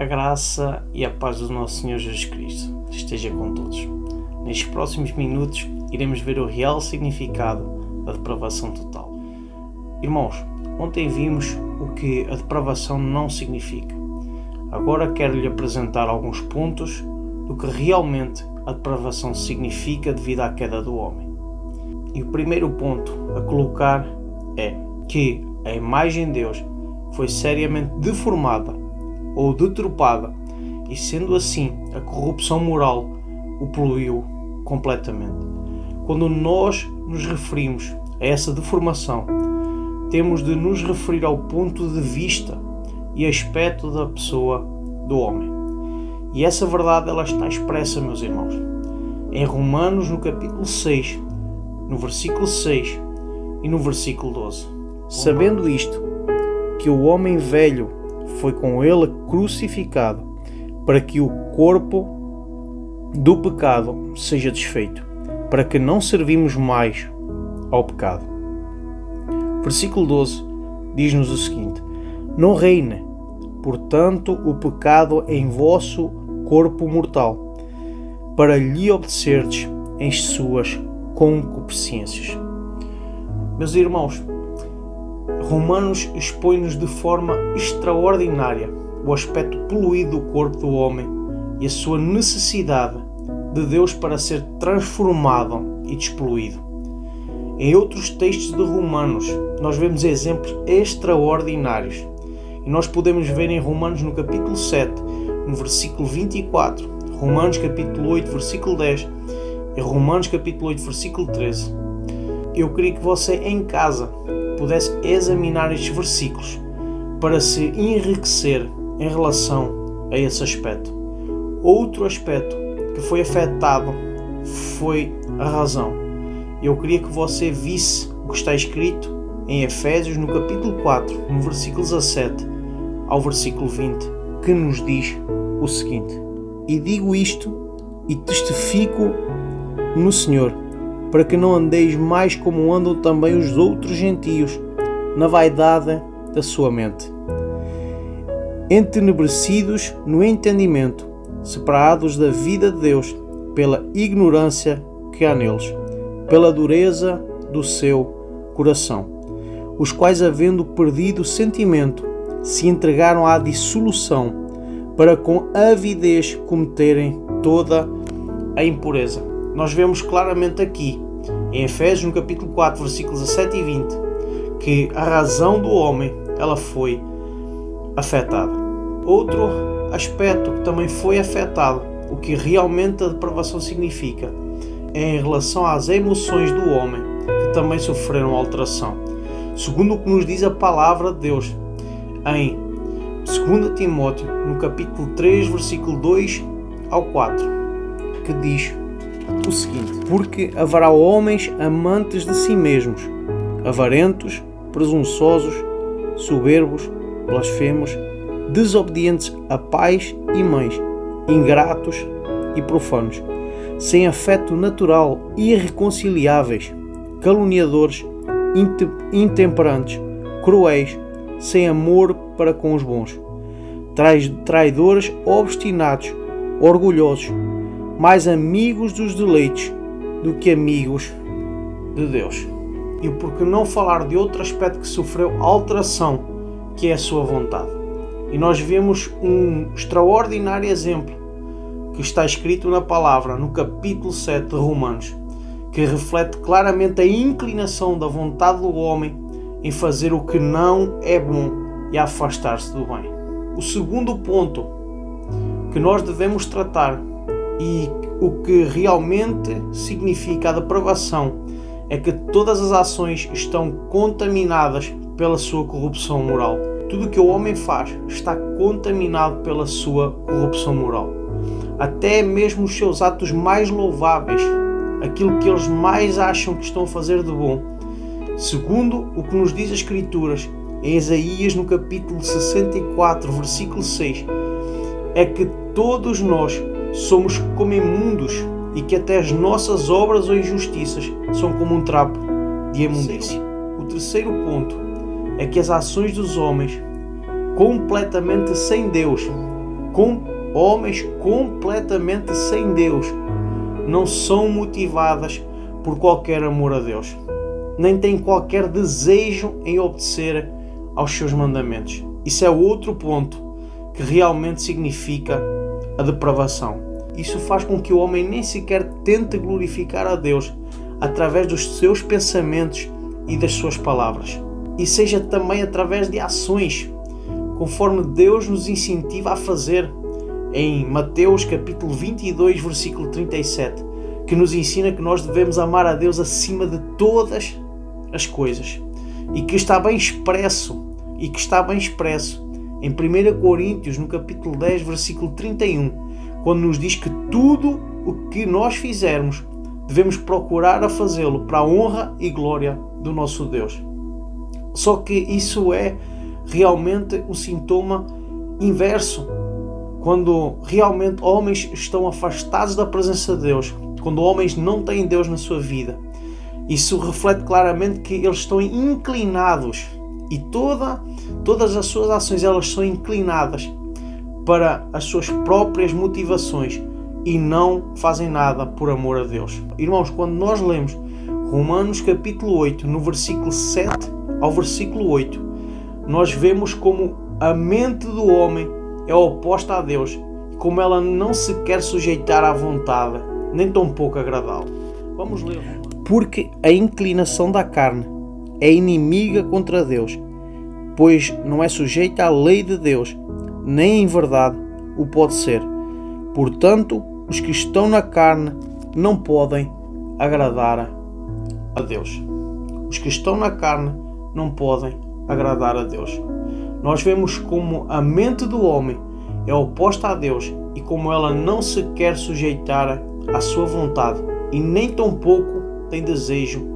A graça e a paz do nosso Senhor Jesus Cristo esteja com todos. Nestes próximos minutos iremos ver o real significado da depravação total. Irmãos, ontem vimos o que a depravação não significa. Agora quero-lhe apresentar alguns pontos do que realmente a depravação significa devido à queda do homem. E o primeiro ponto a colocar é que a imagem de Deus foi seriamente deformada ou deturpada, e sendo assim a corrupção moral o poluiu completamente. Quando nós nos referimos a essa deformação, temos de nos referir ao ponto de vista e aspecto da pessoa do homem. E essa verdade ela está expressa, meus irmãos, em Romanos no capítulo 6, no versículo 6 e no versículo 12. Sabendo isto, que o homem velho foi com ele crucificado, para que o corpo do pecado seja desfeito, para que não servimos mais ao pecado. Versículo 12 diz-nos o seguinte: não reine, portanto, o pecado em vosso corpo mortal, para lhe obedecerdes em suas concupiscências. Meus irmãos, Romanos expõe-nos de forma extraordinária o aspecto poluído do corpo do homem e a sua necessidade de Deus para ser transformado e despoluído. Em outros textos de Romanos, nós vemos exemplos extraordinários. E nós podemos ver em Romanos no capítulo 7, no versículo 24, Romanos capítulo 8, versículo 10 e Romanos capítulo 8, versículo 13. Eu queria que você em casa pudesse examinar estes versículos para se enriquecer em relação a esse aspecto. Outro aspecto que foi afetado foi a razão. Eu queria que você visse o que está escrito em Efésios no capítulo 4, no versículo 17 ao versículo 20, que nos diz o seguinte: e digo isto e testifico no Senhor, para que não andeis mais como andam também os outros gentios, na vaidade da sua mente, entenebrecidos no entendimento, separados da vida de Deus pela ignorância que há neles, pela dureza do seu coração, os quais, havendo perdido o sentimento, se entregaram à dissolução, para com avidez cometerem toda a impureza. Nós vemos claramente aqui, em Efésios, no capítulo 4, versículos 17 e 20, que a razão do homem ela foi afetada. Outro aspecto que também foi afetado, o que realmente a depravação significa, é em relação às emoções do homem, que também sofreram alteração. Segundo o que nos diz a palavra de Deus, em 2 Timóteo, no capítulo 3, versículo 2 ao 4, que diz o seguinte: porque haverá homens amantes de si mesmos, avarentos, presunçosos, soberbos, blasfemos, desobedientes a pais e mães, ingratos e profanos, sem afeto natural, irreconciliáveis, caluniadores, intemperantes, cruéis, sem amor para com os bons, traidores, obstinados, orgulhosos, mais amigos dos deleites do que amigos de Deus. E por que não falar de outro aspecto que sofreu alteração, que é a sua vontade? E nós vemos um extraordinário exemplo que está escrito na palavra, no capítulo 7 de Romanos, que reflete claramente a inclinação da vontade do homem em fazer o que não é bom e afastar-se do bem. O segundo ponto que nós devemos tratar, e o que realmente significa a depravação, é que todas as ações estão contaminadas pela sua corrupção moral. Tudo o que o homem faz está contaminado pela sua corrupção moral. Até mesmo os seus atos mais louváveis, aquilo que eles mais acham que estão a fazer de bom. Segundo o que nos diz as Escrituras, em Isaías no capítulo 64, versículo 6, é que todos nós somos como imundos e que até as nossas obras ou injustiças são como um trapo de imundícia. O terceiro ponto é que as ações dos homens, completamente sem Deus, homens completamente sem Deus, não são motivadas por qualquer amor a Deus, nem têm qualquer desejo em obedecer aos seus mandamentos. Isso é outro ponto que realmente significa a depravação. Isso faz com que o homem nem sequer tente glorificar a Deus através dos seus pensamentos e das suas palavras, e seja também através de ações, conforme Deus nos incentiva a fazer em Mateus capítulo 22, versículo 37, que nos ensina que nós devemos amar a Deus acima de todas as coisas, e que está bem expresso em 1 Coríntios, no capítulo 10, versículo 31, quando nos diz que tudo o que nós fizermos devemos procurar a fazê-lo para a honra e glória do nosso Deus. Só que isso é realmente um sintoma inverso, quando realmente homens estão afastados da presença de Deus, quando homens não têm Deus na sua vida. Isso reflete claramente que eles estão inclinados, e todas as suas ações elas são inclinadas para as suas próprias motivações e não fazem nada por amor a Deus. Irmãos, quando nós lemos Romanos capítulo 8, no versículo 7 ao versículo 8, nós vemos como a mente do homem é oposta a Deus e como ela não se quer sujeitar à vontade, nem tampouco agradá-lo. Vamos ler. Porque a inclinação da carne é inimiga contra Deus, pois não é sujeita à lei de Deus, nem em verdade o pode ser. Portanto, os que estão na carne não podem agradar a Deus. Os que estão na carne não podem agradar a Deus. Nós vemos como a mente do homem é oposta a Deus e como ela não se quer sujeitar à sua vontade e nem tampouco tem desejo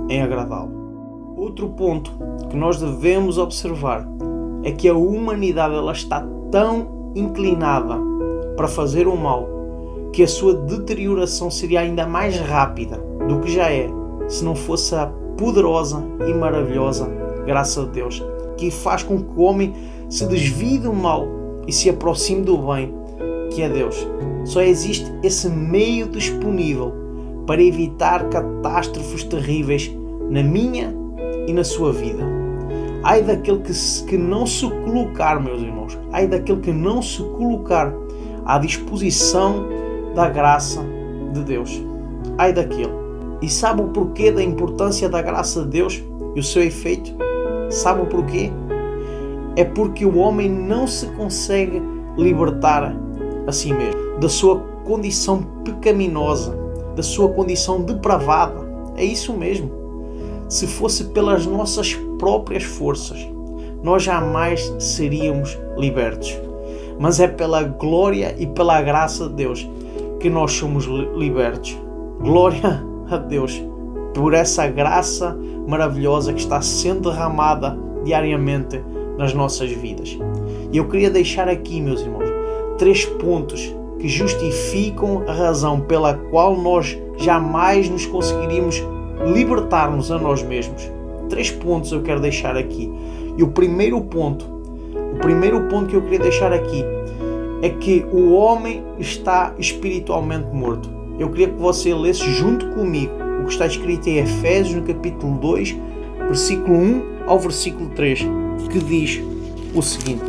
em agradá-lo. Outro ponto que nós devemos observar é que a humanidade ela está tão inclinada para fazer o mal que a sua deterioração seria ainda mais rápida do que já é, se não fosse a poderosa e maravilhosa graça de Deus, que faz com que o homem se desvie do mal e se aproxime do bem, que é Deus. Só existe esse meio disponível para evitar catástrofes terríveis na minha e na sua vida. Ai daquele que não se colocar, meus irmãos, ai daquele que não se colocar à disposição da graça de Deus. Ai daquele. E sabe o porquê da importância da graça de Deus e o seu efeito? Sabe o porquê? É porque o homem não se consegue libertar a si mesmo, da sua condição pecaminosa, da sua condição depravada. É isso mesmo. Se fosse pelas nossas próprias forças, nós jamais seríamos libertos. Mas é pela glória e pela graça de Deus que nós somos libertos. Glória a Deus por essa graça maravilhosa que está sendo derramada diariamente nas nossas vidas. E eu queria deixar aqui, meus irmãos, 3 pontos que justificam a razão pela qual nós jamais nos conseguiríamos libertar-nos a nós mesmos. 3 pontos eu quero deixar aqui. E o primeiro ponto que eu queria deixar aqui é que o homem está espiritualmente morto. Eu queria que você lesse junto comigo o que está escrito em Efésios, no capítulo 2, versículo 1 ao versículo 3, que diz o seguinte: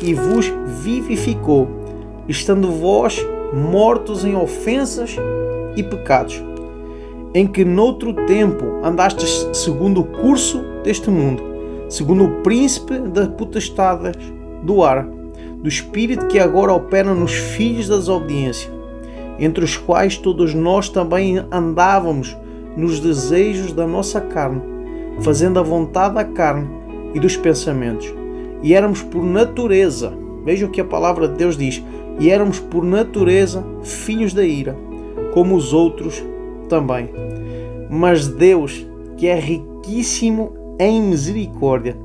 E vos vivificou, estando vós mortos em ofensas e pecados, em que noutro tempo andastes segundo o curso deste mundo, segundo o príncipe das potestades do ar, do espírito que agora opera nos filhos da desobediência, entre os quais todos nós também andávamos nos desejos da nossa carne, fazendo a vontade da carne e dos pensamentos. E éramos por natureza, veja o que a palavra de Deus diz, e éramos por natureza filhos da ira, como os outros também. Mas Deus, que é riquíssimo em misericórdia,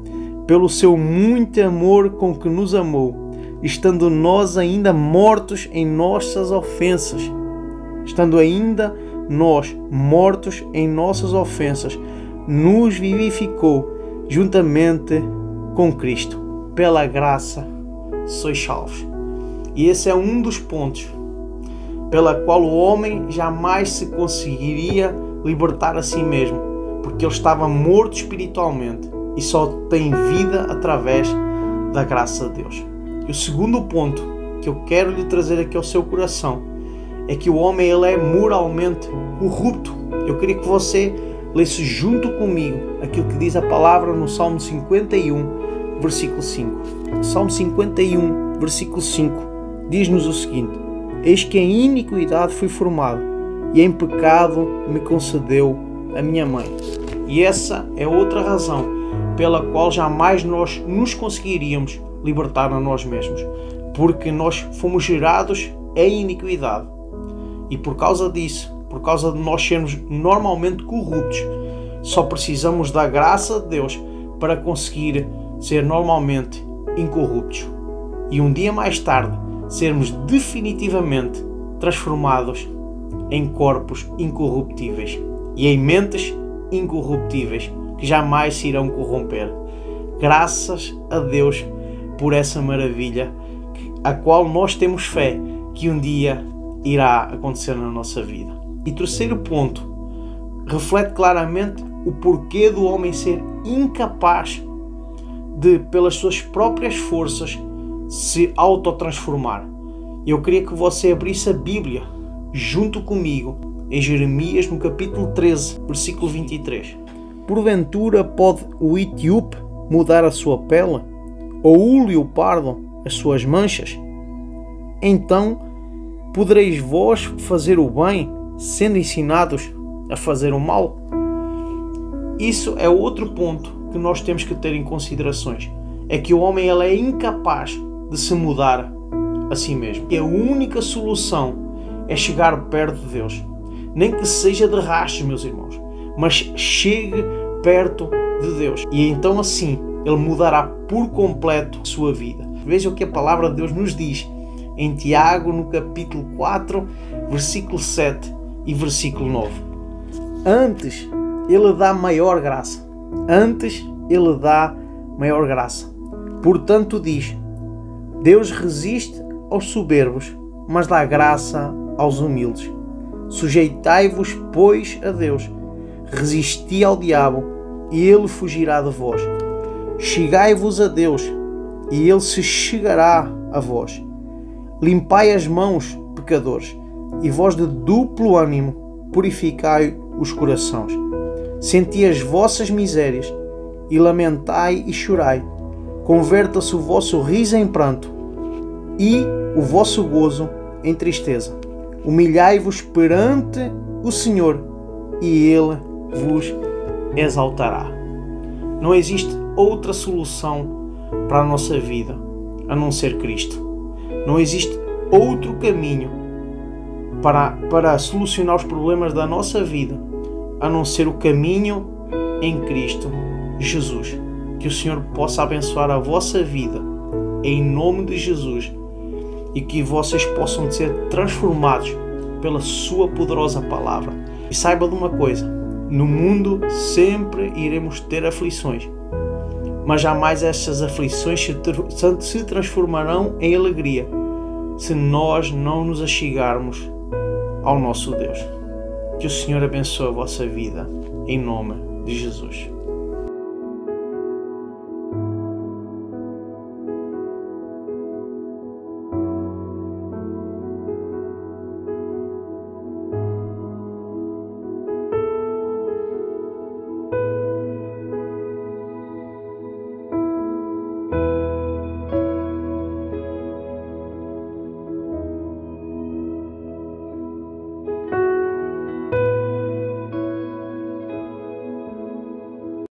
pelo seu muito amor com que nos amou, estando nós ainda mortos em nossas ofensas, nos vivificou juntamente com Cristo. Pela graça sois salvos. E esse é um dos pontos pela qual o homem jamais se conseguiria libertar a si mesmo, porque ele estava morto espiritualmente e só tem vida através da graça de Deus. E o segundo ponto que eu quero lhe trazer aqui ao seu coração é que o homem ele é moralmente corrupto. Eu queria que você lesse junto comigo aquilo que diz a palavra no Salmo 51, versículo 5. Salmo 51, versículo 5 diz-nos o seguinte: Eis que em iniquidade fui formado, e em pecado me concedeu a minha mãe. E essa é outra razão pela qual jamais nós nos conseguiríamos libertar a nós mesmos, porque nós fomos gerados em iniquidade. E por causa disso, por causa de nós sermos normalmente corruptos, só precisamos da graça de Deus para conseguir ser normalmente incorruptos. E um dia mais tarde, sermos definitivamente transformados em corpos incorruptíveis e em mentes incorruptíveis que jamais se irão corromper. Graças a Deus por essa maravilha a qual nós temos fé que um dia irá acontecer na nossa vida. E terceiro ponto, reflete claramente o porquê do homem ser incapaz de, pelas suas próprias forças, se autotransformar. Eu queria que você abrisse a Bíblia junto comigo em Jeremias no capítulo 13, versículo 23. Porventura pode o etíope mudar a sua pele, ou o leopardo as suas manchas? Então podereis vós fazer o bem, sendo ensinados a fazer o mal? Isso é outro ponto que nós temos que ter em considerações. É que o homem ele é incapaz de se mudar a si mesmo. E a única solução é chegar perto de Deus. Nem que seja de rastros, meus irmãos, mas chegue perto de Deus. E então assim, ele mudará por completo a sua vida. Veja o que a palavra de Deus nos diz em Tiago, no capítulo 4, versículo 7 e versículo 9. Antes, ele dá maior graça. Antes, ele dá maior graça. Portanto, diz: Deus resiste aos soberbos, mas dá graça aos humildes. Sujeitai-vos, pois, a Deus. Resisti ao diabo, e ele fugirá de vós. Chegai-vos a Deus, e ele se chegará a vós. Limpai as mãos, pecadores, e vós de duplo ânimo purificai os corações. Senti as vossas misérias, e lamentai e chorai. Converta-se o vosso riso em pranto, e o vosso gozo em tristeza. Humilhai-vos perante o Senhor, e Ele vos exaltará. Não existe outra solução para a nossa vida a não ser Cristo. Não existe outro caminho para solucionar os problemas da nossa vida a não ser o caminho em Cristo Jesus. Que o Senhor possa abençoar a vossa vida em nome de Jesus e que vocês possam ser transformados pela sua poderosa palavra. E saiba de uma coisa: no mundo sempre iremos ter aflições, mas jamais essas aflições se transformarão em alegria se nós não nos achegarmos ao nosso Deus. Que o Senhor abençoe a vossa vida em nome de Jesus.